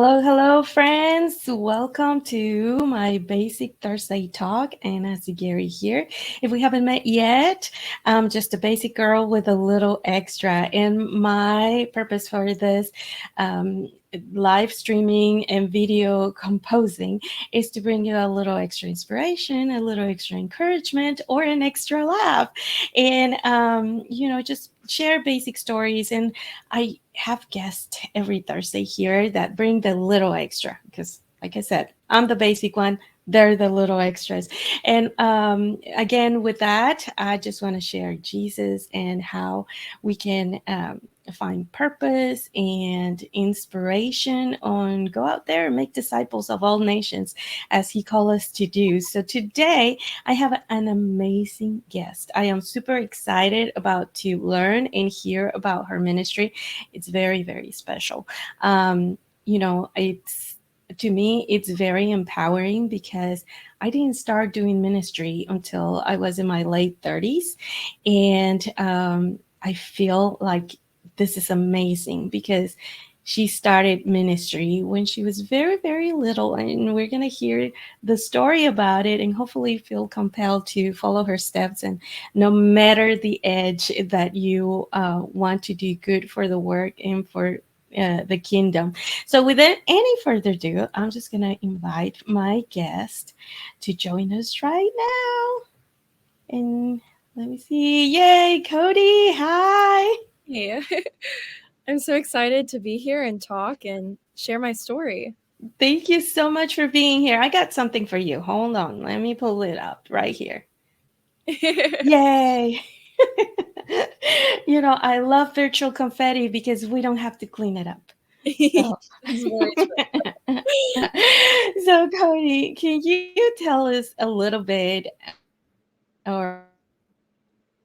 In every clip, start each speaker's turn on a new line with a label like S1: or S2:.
S1: Hello, hello, friends. Welcome to my Basic Thursday Talk. And Nancy Gary here. If we haven't met yet, I'm just a basic girl with a little extra. And my purpose for this um, live streaming and video composing is to bring you a little extra inspiration, a little extra encouragement, or an extra laugh. And, just share basic stories. And I have guests every Thursday here that bring the little extra because, like I said, I'm the basic one. They're the little extras. And again, with that, I just want to share Jesus and how we can find purpose and inspiration on go out there and make disciples of all nations as he called us to do. So today I have an amazing guest. I am super excited about to learn and hear about her ministry. It's very, very special. It's to me, it's very empowering because I didn't start doing ministry until I was in my late 30s. And I feel like this is amazing because she started ministry when she was very, very little. And we're going to hear the story about it and hopefully feel compelled to follow her steps. And no matter the edge that you want to do good for the work and for the kingdom. So, without any further ado, I'm just going to invite my guest to join us right now. And let me see. Yay, Koedi. Hi.
S2: Hey, I'm so excited to be here and talk and share my story.
S1: Thank you so much for being here. I got something for you. Hold on. Let me pull it up right here. Yay. I love virtual confetti because we don't have to clean it up. So,
S2: That's very true.
S1: so Cody, can you tell us a little bit or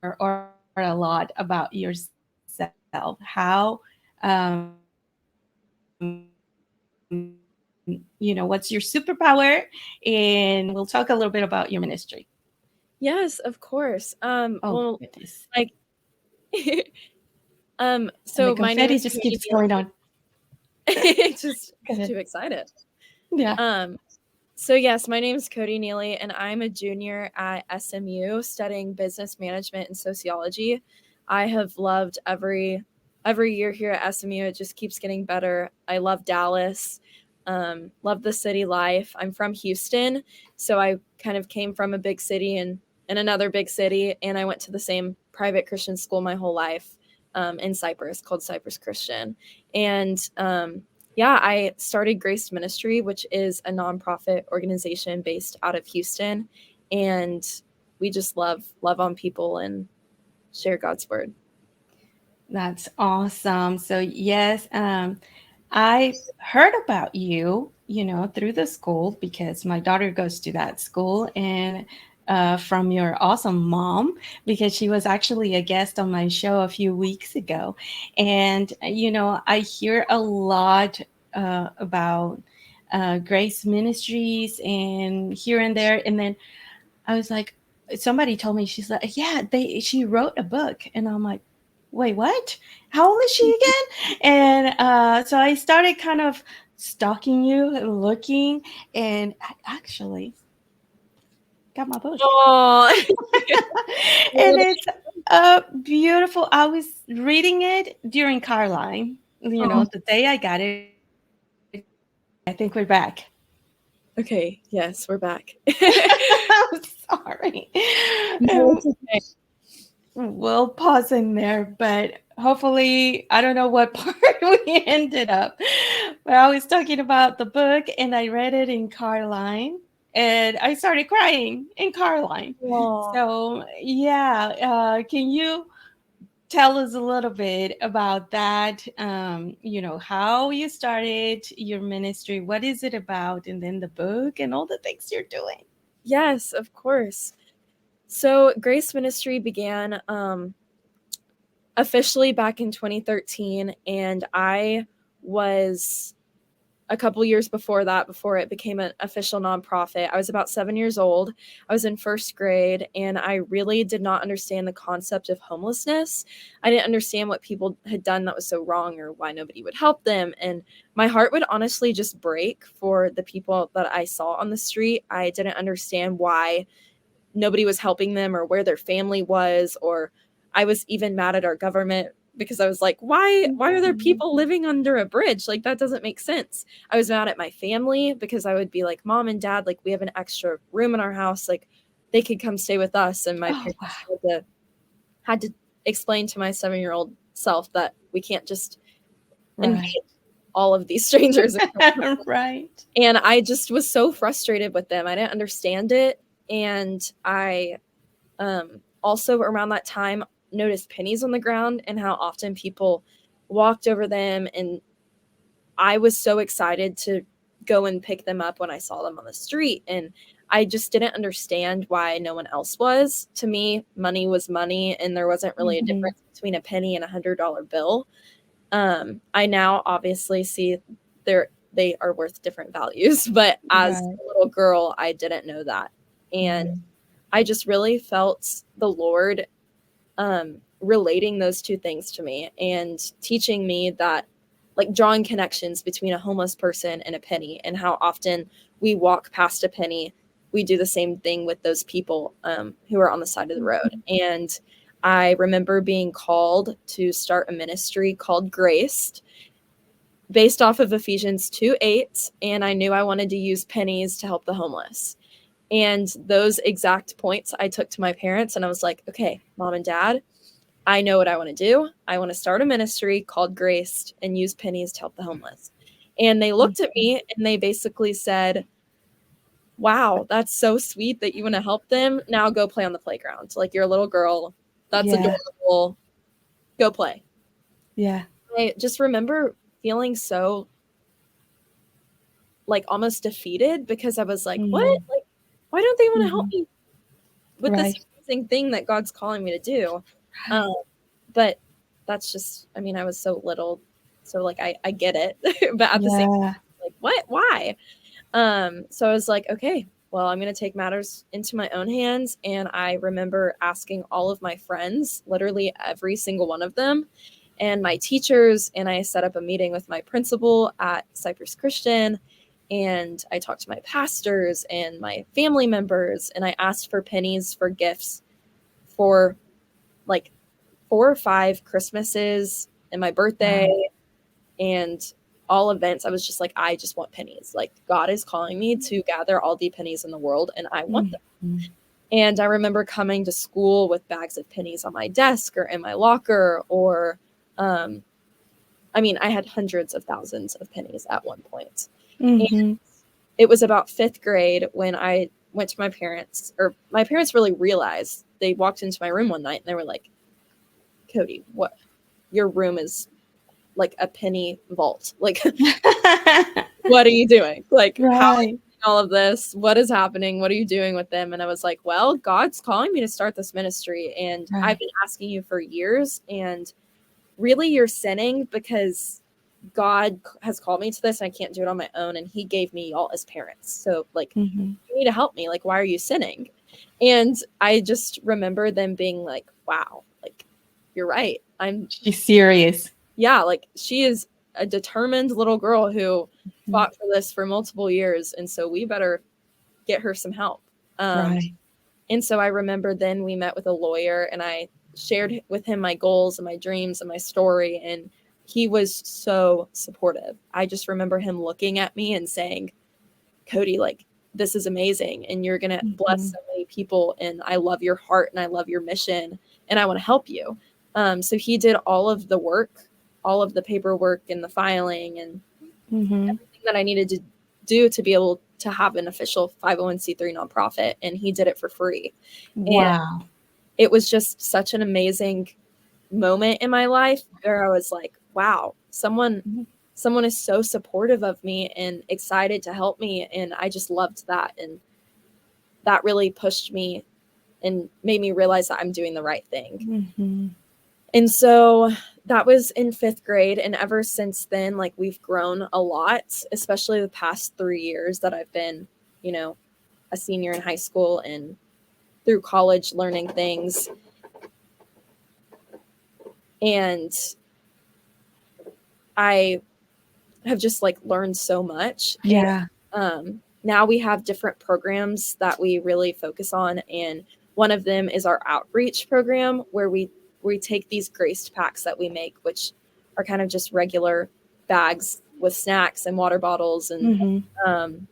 S1: a lot about yourself? What's your superpower? And we'll talk a little bit about your ministry.
S2: Yes, of course.
S1: Oh,
S2: Well,
S1: goodness.
S2: like,
S1: And the
S2: so my name
S1: confetti
S2: is
S1: just
S2: Koedi
S1: keeps going on.
S2: Nealy. Just
S1: Go ahead.
S2: too excited.
S1: Yeah.
S2: So yes, my name is Koedi Nealy, and I'm a junior at SMU studying business management and sociology. I have loved every year here at SMU. It just keeps getting better. I love Dallas. Love the city life. I'm from Houston, so I kind of came from a big city and in another big city, and I went to the same private Christian school my whole life in Cyprus called Cyprus Christian. And yeah, I started Grace Ministry, which is a nonprofit organization based out of Houston, and we just love on people and share God's word.
S1: That's awesome. So yes, I heard about you, through the school because my daughter goes to that school and from your awesome mom because she was actually a guest on my show a few weeks ago. And, I hear a lot about Grace Ministries and here and there. And then I was like, somebody told me, she's like, yeah, she wrote a book. And I'm like, wait, what? How old is she again? And so I started kind of stalking you and looking, and I actually got my book.
S2: Oh,
S1: And it's beautiful. I was reading it during Carline,
S2: oh.
S1: the day I got it. I think we're back.
S2: Okay, yes, we're back.
S1: I'm sorry.
S2: No, it's okay.
S1: We'll pause in there, but hopefully, I don't know what part we ended up. But I was talking about the book and I read it in Carline and I started crying in Carline.
S2: Aw.
S1: So, yeah, can you tell us a little bit about that? How you started your ministry, what is it about, and then the book and all the things you're doing.
S2: Yes, of course. So Grace Ministry began officially back in 2013, and I was a couple years before that, before it became an official nonprofit, I was about 7 years old. I was in first grade, and I really did not understand the concept of homelessness. I didn't understand what people had done that was so wrong or why nobody would help them. And my heart would honestly just break for the people that I saw on the street. I didn't understand why nobody was helping them or where their family was, or I was even mad at our government because I was like, why are there people living under a bridge? Like, that doesn't make sense. I was mad at my family because I would be like, Mom and Dad, like, we have an extra room in our house, like they could come stay with us. And my
S1: Oh,
S2: parents
S1: wow.
S2: had to explain to my 7-year-old self that we can't just invite
S1: Right.
S2: all of these strangers.
S1: Right.
S2: And I just was so frustrated with them. I didn't understand it. And I also around that time noticed pennies on the ground and how often people walked over them. And I was so excited to go and pick them up when I saw them on the street. And I just didn't understand why no one else was. To me, money was money, and there wasn't really a
S1: Mhm.
S2: difference between a penny and $100 bill. I now obviously see they are worth different values, but as
S1: Right.
S2: a little girl, I didn't know that. And
S1: Mhm.
S2: I just really felt the Lord relating those two things to me and teaching me that, like, drawing connections between a homeless person and a penny, and how often we walk past a penny, we do the same thing with those people who are on the side of the road.
S1: Mhm.
S2: And I remember being called to start a ministry called Graced based off of Ephesians 2:8, and I knew I wanted to use pennies to help the homeless. And those exact points I took to my parents, and I was like, okay, Mom and Dad, I know what I want to do. I want to start a ministry called Graced and use pennies to help the homeless. And they looked at
S1: Mhm.
S2: me and they basically said, wow, that's so sweet that you want to help them. Now go play on the playground. Like, you're a little girl. That's
S1: Yeah.
S2: adorable. Go play.
S1: Yeah.
S2: I just remember feeling so, like, almost defeated because I was like, what?
S1: Mhm.
S2: Like, why don't they want to help
S1: Mhm.
S2: me with this
S1: Right.
S2: amazing thing that God's calling me to do?
S1: Right.
S2: But that's just, I mean, I was so little, so, like, I get it. But at the same
S1: Yeah.
S2: time, like, what? Why? So I was like, okay, well, I'm going to take matters into my own hands. And I remember asking all of my friends, literally every single one of them, and my teachers. And I set up a meeting with my principal at Cypress Christian. And I talked to my pastors and my family members. And I asked for pennies for gifts for, like, 4 or 5 Christmases and my birthday
S1: Wow.
S2: and all events. I was just like, I just want pennies. Like, God is calling me to gather all the pennies in the world, and I want them.
S1: Mhm.
S2: And I remember coming to school with bags of pennies on my desk or in my locker, or, um, I mean, I had hundreds of thousands of pennies at one point. And
S1: Mhm.
S2: it was about 5th grade when I went to my parents, or my parents really realized. They walked into my room one night and they were like, Koedi, what? Your room is like a penny vault. Like, what are you doing? Like, how are you
S1: Right.
S2: doing all of this? What is happening? What are you doing with them? And I was like, well, God's calling me to start this ministry. And I've
S1: Right.
S2: been asking you for years. And really, you're sinning because God has called me to this. And I can't do it on my own. And He gave me y'all as parents. So, like,
S1: Mhm.
S2: you need to help me. Like, why are you sinning? And I just remember them being like, wow, like, you're right.
S1: She's serious.
S2: Yeah, like, she is a determined little girl who
S1: Mhm.
S2: fought for this for multiple years, and so we better get her some help. Um,
S1: Right.
S2: and so I remember then we met with a lawyer, and I shared with him my goals and my dreams and my story, and he was so supportive. I just remember him looking at me and saying, Koedi, like, this is amazing, and you're gonna bless
S1: Mhm.
S2: so many people, and I love your heart, and I love your mission, and I want to help you. So he did all of the work, all of the paperwork and the filing and
S1: Mhm.
S2: everything that I needed to do to be able to have an official 501c3 nonprofit, and he did it for free. And
S1: Wow.
S2: it was just such an amazing moment in my life where I was like, wow,
S1: Mhm.
S2: someone is so supportive of me and excited to help me, and I just loved that. And that really pushed me and made me realize that I'm doing the right thing.
S1: Mhm.
S2: And so that was in 5th grade. And ever since then, like we've grown a lot, especially the past 3 years that I've been, a senior in high school and through college learning things. And I have just like learned so much.
S1: Yeah.
S2: And now we have different programs that we really focus on. And one of them is our outreach program where we take these graced packs that we make, which are kind of just regular bags with snacks and water bottles and
S1: Mm-hmm.
S2: um,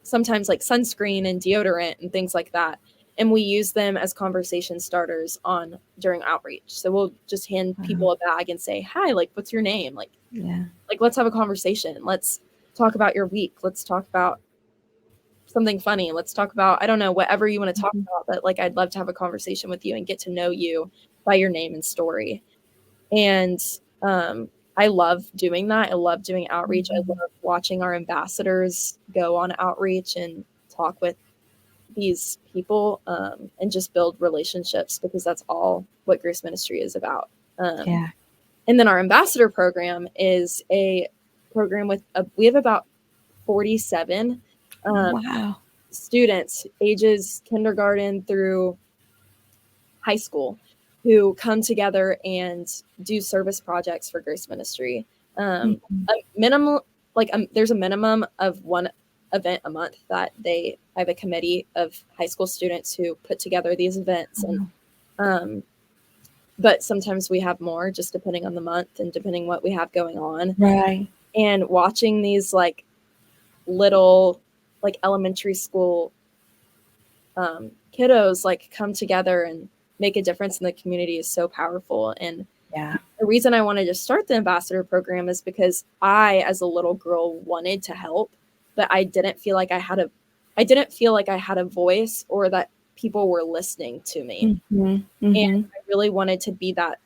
S2: sometimes like sunscreen and deodorant and things like that. And we use them as conversation starters on during outreach. So we'll just hand
S1: Wow.
S2: people a bag and say, "Hi, like what's your name?"
S1: Yeah.
S2: Like let's have a conversation. Let's talk about your week. Let's talk about something funny. Let's talk about, I don't know, whatever you want to talk
S1: Mm-hmm.
S2: about, but like I'd love to have a conversation with you and get to know you by your name and story. And I love doing that. I love doing outreach. I
S1: Mm-hmm.
S2: love watching our ambassadors go on outreach and talk with these people and just build relationships because that's all what Grace Ministry is about. Um,
S1: Yeah.
S2: and then our ambassador program is a program with we have about 47 um,
S1: Wow.
S2: students ages kindergarten through high school who come together and do service projects for Grace Ministry.
S1: Mm-hmm.
S2: A minimum, there's a minimum of one event a month that I have a committee of high school students who put together these events. And, um, but sometimes we have more just depending on the month and depending what we have going on.
S1: Right.
S2: And watching these like little, like elementary school kiddos like come together and make a difference in the community is so powerful. And
S1: Yeah.
S2: the reason I wanted to start the ambassador program is because I, as a little girl, wanted to help, but I didn't feel like I had a voice or that people were listening to me.
S1: Mm-hmm.
S2: And
S1: Mm-hmm.
S2: I really wanted to be that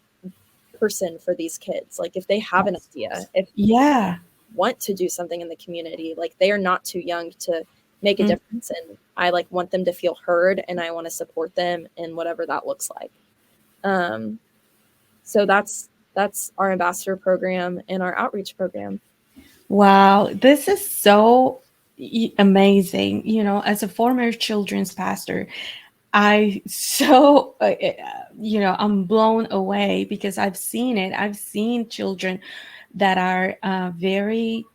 S2: person for these kids. Like if they have an
S1: That's
S2: idea,
S1: awesome.
S2: if
S1: Yeah.
S2: want to do something in the community, like they are not too young to make a
S1: Mm.
S2: difference. And I like want them to feel heard and I want to support them in whatever that looks like. Um, so that's our ambassador program and our outreach program.
S1: Wow. This is so amazing. As a former children's pastor, I so, I'm blown away because I've seen it. I've seen children that are very,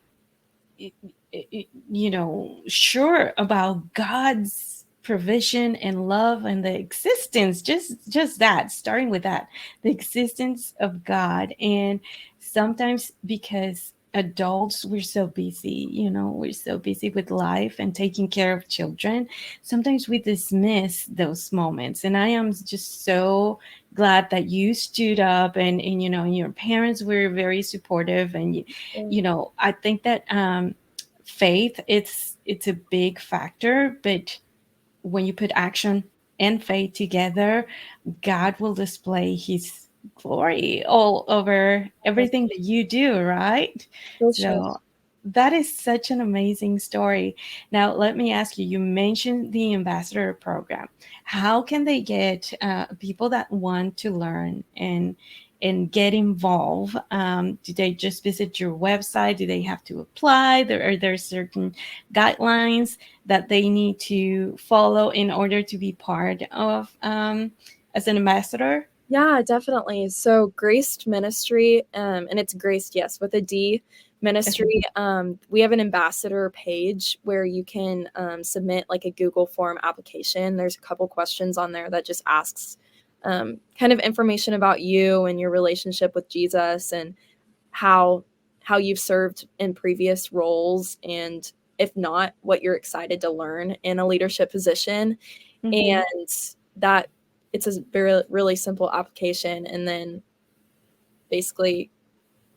S1: sure about God's provision and love and the existence, just that, starting with that, the existence of God. And sometimes because adults, we're so busy, we're so busy with life and taking care of children, sometimes we dismiss those moments. And I am just so glad that you stood up, and your parents were very supportive. And I think that faith, it's a big factor, but when you put action and faith together, God will display his glory all over everything that you do, right?
S2: For sure.
S1: So that is such an amazing story. Now, let me ask you, you mentioned the ambassador program. How can they get people that want to learn and get involved? Do they just visit your website? Do they have to apply? Are there certain guidelines that they need to follow in order to be part of as an ambassador?
S2: Yeah, definitely. So Graced Ministry, and it's Graced, yes, with a D
S1: Okay.
S2: Ministry. We have an ambassador page where you can submit like a Google form application. There's a couple questions on there that just asks kind of information about you and your relationship with Jesus and how how you've served in previous roles, and if not, what you're excited to learn in a leadership position.
S1: Mm-hmm.
S2: And that it's a very really simple application, and then basically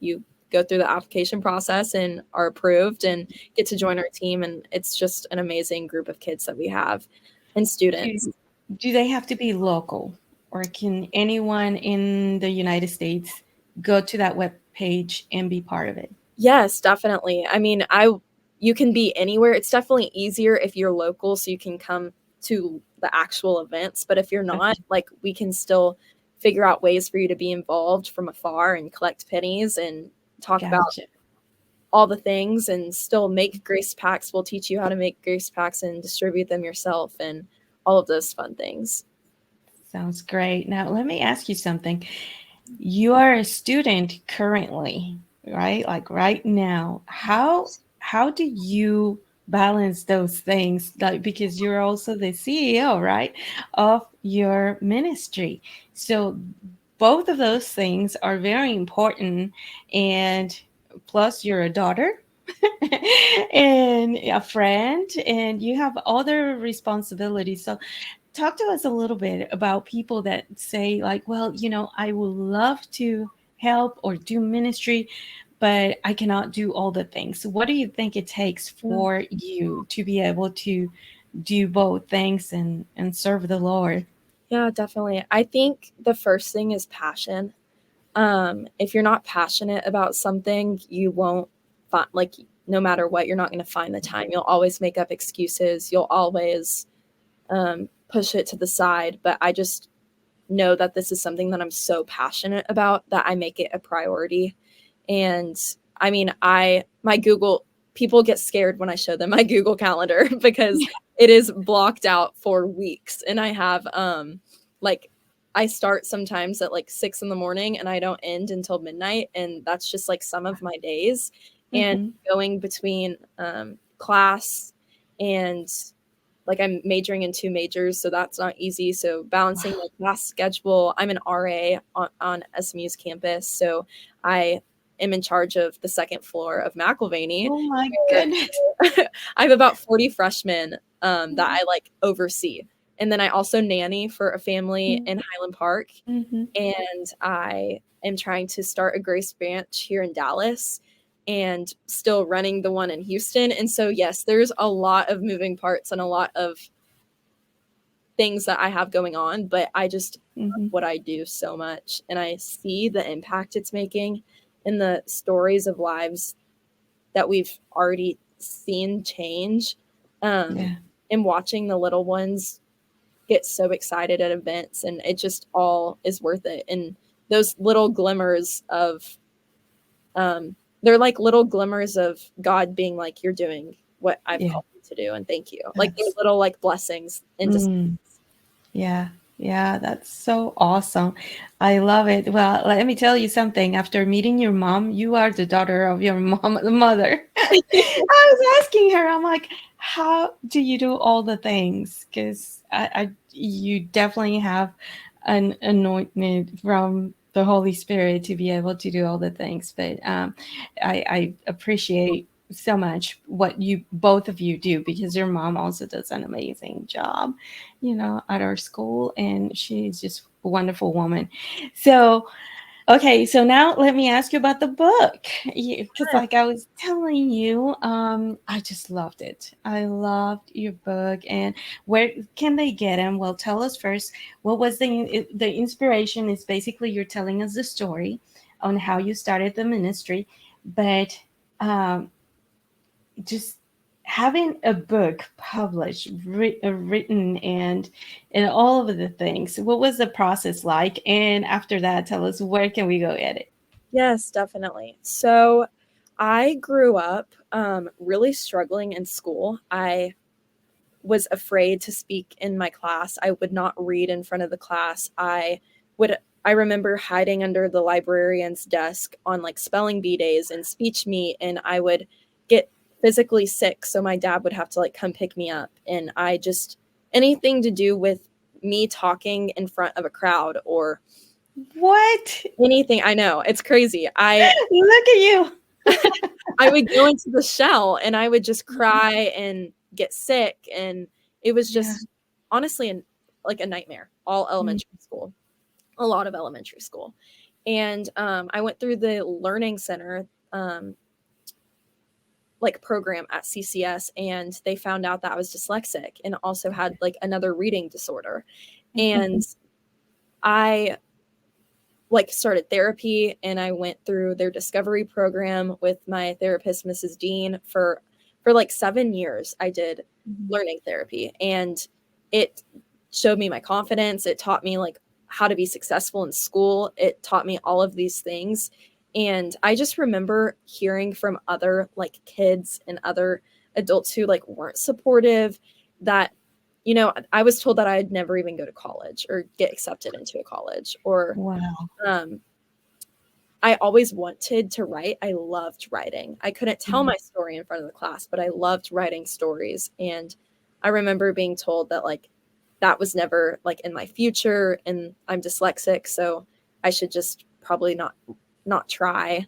S2: you go through the application process and are approved and get to join our team, and it's just an amazing group of kids that we have and students.
S1: Do, do they have to be local, or can anyone in the United States go to that web page and be part of it?
S2: Yes, definitely. I mean, I you can be anywhere. It's definitely easier if you're local so you can come to the actual events, but if you're not,
S1: Okay.
S2: like we can still figure out ways for you to be involved from afar and collect pennies and talk about
S1: Gotcha.
S2: all the things and still make grace packs. We'll teach you how to make grace packs and distribute them yourself and all of those fun things.
S1: Sounds great. Now, let me ask you something. You are a student currently, right? Like right now. How do you balance those things? Like because you're also the CEO, right, of your ministry. So both of those things are very important, and plus you're a daughter and a friend, and you have other responsibilities. So talk to us a little bit about people that say like, well, I would love to help or do ministry, but I cannot do all the things. What do you think it takes
S2: Yeah.
S1: for you to be able to do both things and serve the Lord?
S2: Yeah, definitely. I think the first thing is passion. If you're not passionate about something, you won't find, like, no matter what, you're not going to find the time. You'll always make up excuses. You'll always push it to the side. But I just know that this is something that I'm so passionate about that I make it a priority. And I mean, my Google, people get scared when I show them my Google Calendar because it is blocked out for weeks. And I have like I start sometimes at like 6 in the morning and I don't end until midnight. And that's just like some of my days. And
S1: Mm-hmm.
S2: going between class and like I'm majoring in two majors, so that's not easy. So balancing
S1: Wow.
S2: my class schedule. I'm an RA on SMU's campus, so I am in charge of the second floor of McIlvaney.
S1: Oh my
S2: Where
S1: goodness.
S2: I have about 40 freshmen that I like oversee, and then I also nanny for a family in Highland Park,
S1: Mm-hmm.
S2: and I am trying to start a Grace Branch here in Dallas and still running the one in Houston. And so, yes, there's a lot of moving parts and a lot of things that I have going on, but I just love
S1: Mm-hmm.
S2: what I do so much. And I see the impact it's making in the stories of lives that we've already seen change. Um,
S1: Yeah.
S2: and watching the little ones get so excited at events, and it just all is worth it. And those little glimmers of they're like little glimmers of God being like, you're doing what I've
S1: Yeah.
S2: called you to do, and thank you. Like they're
S1: That's
S2: little like blessings and just
S1: mm. Yeah, yeah, that's so awesome. I love it. Well, let me tell you something. After meeting your mom, you are the daughter of your mom, the mother. I was asking her, I'm like, how do you do all the things? Because you definitely have an anointment from the Holy Spirit to be able to do all the things. But I appreciate so much what you both of you do because your mom also does an amazing job, at our school, and she's just a wonderful woman. So, okay, so now let me ask you about the book. Because, like I was telling you, I just loved it. I loved your book. And where can they get them? Well, tell us first. What was the inspiration? Is basically you're telling us the story on how you started the ministry, but um, just having a book published, written, and all of the things. What was the process like? And after that, tell us where can we go get it?
S2: Yes, definitely. So I grew up really struggling in school. I was afraid to speak in my class. I would not read in front of the class. Would I remember hiding under the librarian's desk on like spelling bee days and speech meet, and I would get physically sick, so my dad would have to like come pick me up. And I just anything to do with me talking in front of a crowd or
S1: What?
S2: anything, I know, it's crazy.
S1: Look at you.
S2: I would go into the shell and I would just cry and get sick, and it was
S1: Yeah.
S2: just honestly like a nightmare all
S1: Mm.
S2: elementary school, a lot of elementary school. And I went through the learning center like program at CCS, and they found out that I was dyslexic and also had like another reading disorder. And I like started therapy, and I went through their discovery program with my therapist, Mrs. Dean, for like 7 years. I did learning therapy, and it showed me my confidence. It taught me like how to be successful in school. It taught me all of these things. And I just remember hearing from other like kids and other adults who like weren't supportive that, you know, I was told that I'd never even go to college or get accepted into a college, or
S1: Wow.
S2: um, I always wanted to write. I loved writing. I couldn't tell
S1: Mhm.
S2: my story in front of the class, but I loved writing stories. And I remember being told that like that was never like in my future, and I'm dyslexic, so I should just probably not try.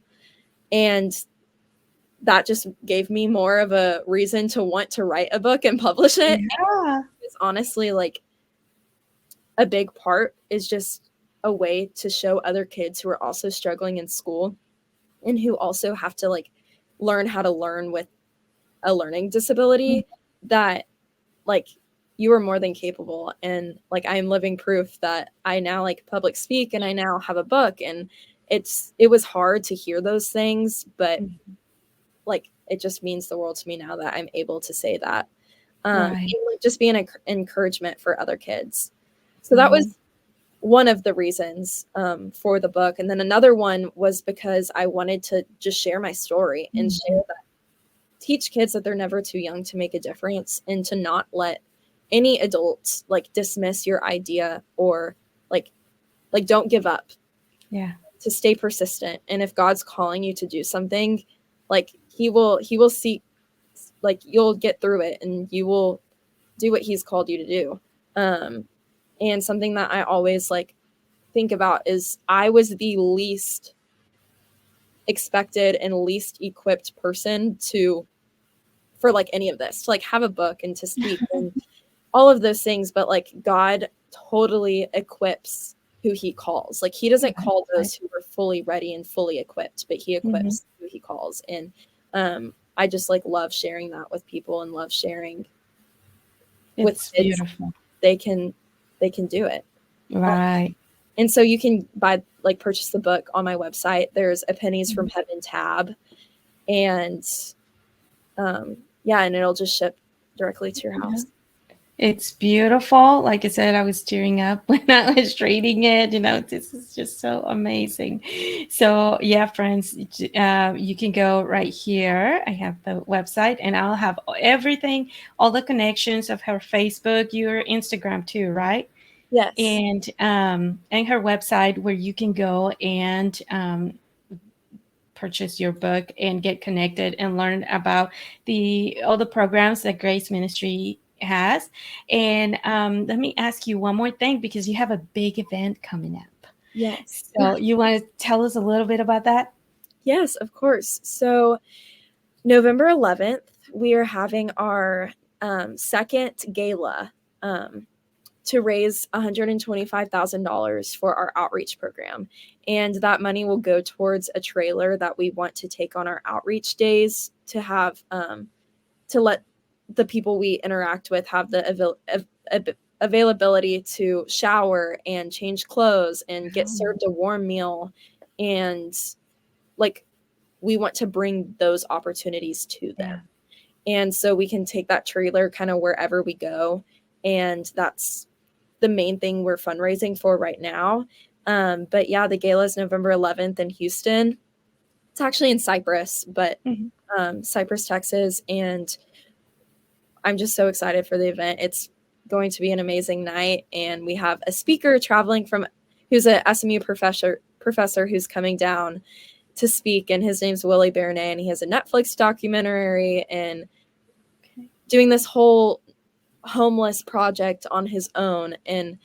S2: And that just gave me more of a reason to want to write a book and publish it.
S1: Yeah.
S2: It's honestly like a big part is just a way to show other kids who are also struggling in school and who also have to like learn how to learn with a learning
S1: Mhm.
S2: disability that like you are more than capable. And like I am living proof that I now like public speak and I now have a book. And it was hard to hear those things, but
S1: Mhm.
S2: like it just means the world to me now that I'm able to say that.
S1: Right.
S2: And like just be an encouragement for other kids. So that
S1: Mhm.
S2: was one of the reasons for the book. And then another one was because I wanted to just share my story and share
S1: Mhm.
S2: that, teach kids that they're never too young to make a difference, and to not let any adult like dismiss your idea, or like don't give up,
S1: Yeah.
S2: to stay persistent. And if God's calling you to do something, like he will see, like you'll get through it and you will do what he's called you to do. Um and something that I always like think about is I was the least expected and least equipped person to for like any of this, to like have a book and to speak and all of those things. But like God totally equips who he calls. Like he doesn't
S1: Right.
S2: call
S1: Right.
S2: those who are fully ready and fully equipped, but he
S1: Mhm.
S2: equips who he calls. And I just like love sharing that with people and love sharing with
S1: It's
S2: kids.
S1: beautiful.
S2: They can they can do it.
S1: Right.
S2: And so you can buy like purchase the book on my website. There's a Pennies from
S1: Mhm.
S2: Heaven tab, and yeah, and it'll just ship directly to your
S1: Yeah.
S2: house.
S1: It's beautiful. Like I said, I was tearing up when I was reading it. This is just so amazing. So, yeah, friends, you can go right here. I have the website, and I'll have everything, all the connections of her Facebook, your Instagram too, right?
S2: Yes.
S1: And her website where you can go and purchase your book and get connected and learn about the all the programs that Grace Ministry has. And let me ask you one more thing, because you have a big event coming up.
S2: Yes.
S1: So you want to tell us a little bit about that?
S2: Yes, of course. So November 11th, we are having our second gala um, to raise $125,000 for our outreach program. And that money will go towards a trailer that we want to take on our outreach days to have to let the people we interact with have the availability to shower and change clothes and get
S1: Oh,
S2: served a warm meal. And like we want to bring those opportunities to them.
S1: yeah.
S2: And so we can take that trailer kind of wherever we go. And that's the main thing we're fundraising for right now. But yeah, the gala is November 11th in Houston. It's actually in Cypress, but
S1: Mhm.
S2: Cypress, Texas. And I'm just so excited for the event. It's going to be an amazing night. And we have a speaker traveling from who's a SMU professor who's coming down to speak, and his name's Willie Bernet, and he has a Netflix documentary and
S1: Okay.
S2: doing this whole homeless project on his own. And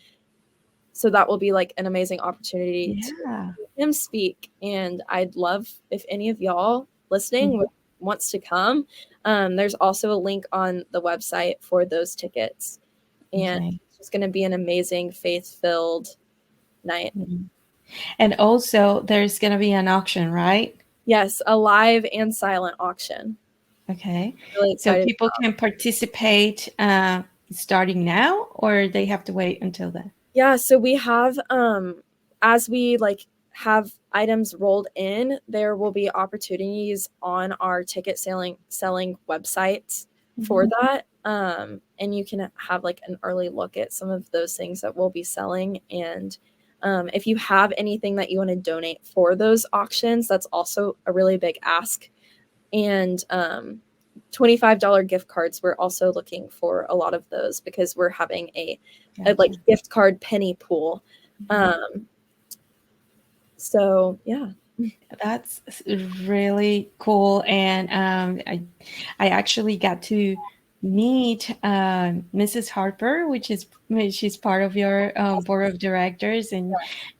S2: so that will be like an amazing opportunity to
S1: Yeah.
S2: hear him speak. And I'd love if any of y'all listening
S1: Mhm.
S2: wants to come. There's also a link on the website for those tickets, and
S1: Okay.
S2: it's just going to be an amazing faith-filled night.
S1: Mhm. And also, there's going to be an auction, right?
S2: Yes, a live and silent auction.
S1: Okay.
S2: Really
S1: So
S2: excited.
S1: people can participate starting now, or they have to wait until then?
S2: Yeah, so we have as we like have items rolled in, there will be opportunities on our ticket selling website for
S1: Mhm.
S2: that. And you can have like an early look at some of those things that we'll be selling. And If you have anything that you want to donate for those auctions, that's also a really big ask. And $25 gift cards, we're also looking for a lot of those because we're having a like
S1: Gotcha.
S2: gift card penny pool.
S1: Mhm.
S2: So yeah.
S1: That's really cool, and I actually got to meet Mrs. Harper, she's part of your board of directors, and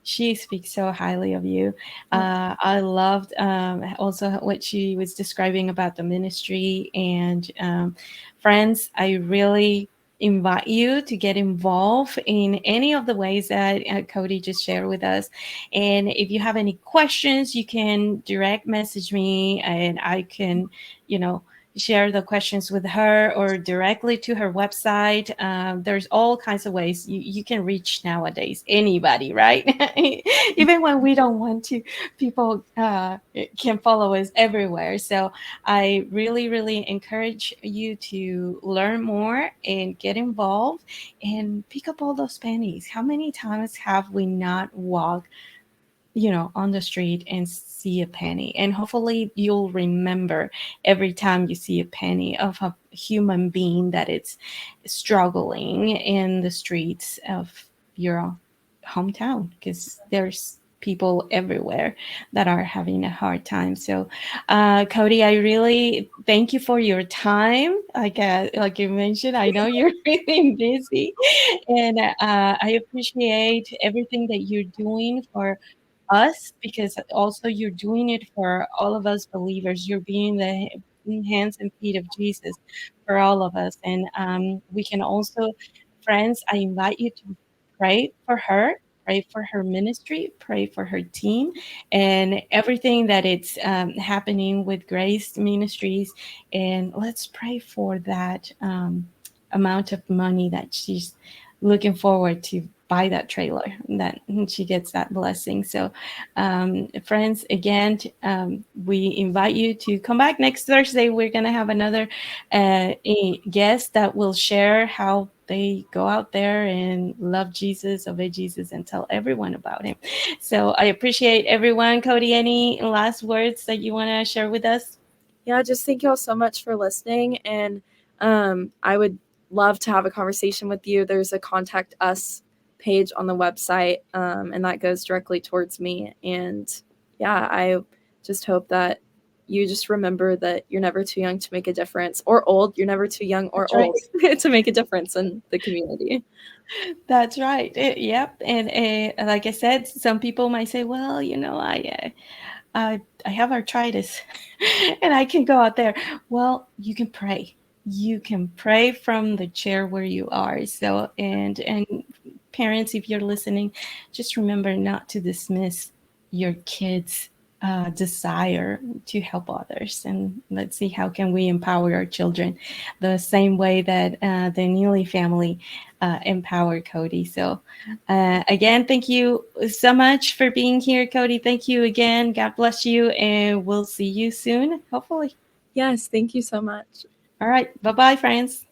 S1: she speaks so highly of you. I loved also what she was describing about the ministry, and friends, I really invite you to get involved in any of the ways that Koedi just shared with us. And if you have any questions, you can direct message me, and I can, you know, share the questions with her or directly to her website. There's all kinds of ways you can reach nowadays anybody, right? Even when we don't want to, people can follow us everywhere. So I really, really encourage you to learn more and get involved and pick up all those pennies. How many times have we not walked, on the street and see a penny? And hopefully you'll remember every time you see a penny of a human being that it's struggling in the streets of your hometown, because there's people everywhere that are having a hard time. So Koedi, I really thank you for your time. Like you mentioned, I know you're really busy, and I appreciate everything that you're doing for us, because also you're doing it for all of us believers. You're being the hands and feet of Jesus for all of us. And we can also, friends, I invite you to pray for her. Pray for her ministry, pray for her team, and everything that it's happening with Grace Ministries. And let's pray for that amount of money that she's looking forward to buy that trailer, that she gets that blessing. So friends, again, we invite you to come back next Thursday. We're going to have another a guest that will share how they go out there and love Jesus, obey Jesus, and tell everyone about him. So I appreciate everyone. Koedi, any last words that you want to share with us?
S2: Yeah, just thank you all so much for listening. And I would love to have a conversation with you. There's a contact us page on the website, and that goes directly towards me. And yeah, I just hope that you just remember that you're never too young to make a difference, or old. You're never too young or
S1: That's right.
S2: old to make a difference in the community.
S1: That's right. Yep. And like I said, some people might say, well, I have arthritis and I can go out there. Well, you can pray. You can pray from the chair where you are. So, and parents, if you're listening, just remember not to dismiss your kids' desire to help others. And let's see how can we empower our children the same way that the Nealy family empowered Koedi. So, again, thank you so much for being here, Koedi. Thank you again. God bless you, and we'll see you soon, hopefully.
S2: Yes, thank you so much.
S1: All right. Bye bye, friends.